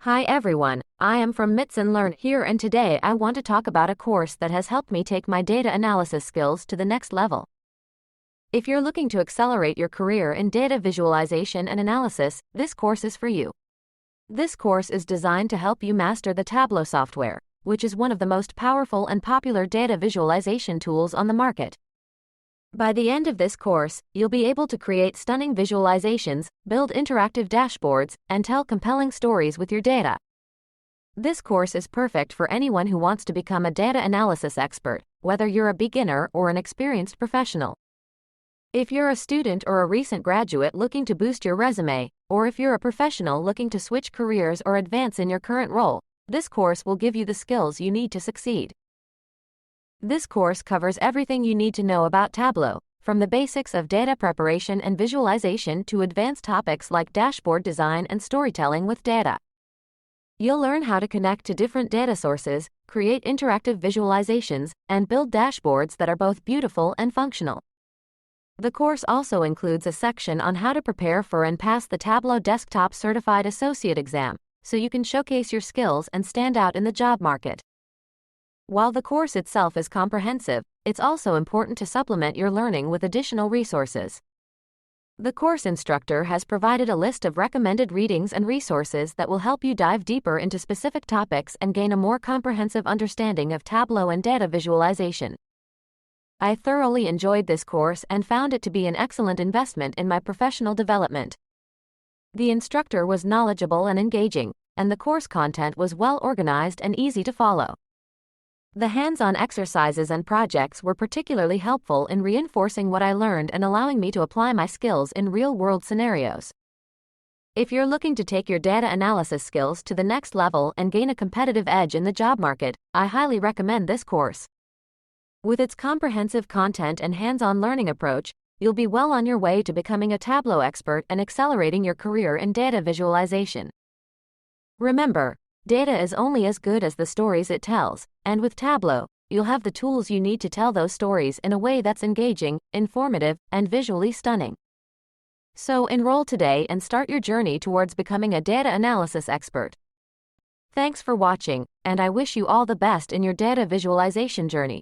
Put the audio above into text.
Hi everyone, I am from Mits and Learn here, and today I want to talk about a course that has helped me take my data analysis skills to the next level. If you're looking to accelerate your career in data visualization and analysis, this course is for you. This course is designed to help you master the Tableau software, which is one of the most powerful and popular data visualization tools on the market. By the end of this course, you'll be able to create stunning visualizations, build interactive dashboards, and tell compelling stories with your data. This course is perfect for anyone who wants to become a data analysis expert, whether you're a beginner or an experienced professional. If you're a student or a recent graduate looking to boost your resume, or if you're a professional looking to switch careers or advance in your current role, this course will give you the skills you need to succeed. This course covers everything you need to know about Tableau, from the basics of data preparation and visualization to advanced topics like dashboard design and storytelling with data. You'll learn how to connect to different data sources, create interactive visualizations, and build dashboards that are both beautiful and functional. The course also includes a section on how to prepare for and pass the Tableau Desktop Certified Associate exam, so you can showcase your skills and stand out in the job market. While the course itself is comprehensive, it's also important to supplement your learning with additional resources. The course instructor has provided a list of recommended readings and resources that will help you dive deeper into specific topics and gain a more comprehensive understanding of Tableau and data visualization. I thoroughly enjoyed this course and found it to be an excellent investment in my professional development. The instructor was knowledgeable and engaging, and the course content was well organized and easy to follow. The hands-on exercises and projects were particularly helpful in reinforcing what I learned and allowing me to apply my skills in real-world scenarios. If you're looking to take your data analysis skills to the next level and gain a competitive edge in the job market, I highly recommend this course. With its comprehensive content and hands-on learning approach, you'll be well on your way to becoming a Tableau expert and accelerating your career in data visualization. Remember, data is only as good as the stories it tells, and with Tableau, you'll have the tools you need to tell those stories in a way that's engaging, informative, and visually stunning. So enroll today and start your journey towards becoming a data analysis expert. Thanks for watching, and I wish you all the best in your data visualization journey.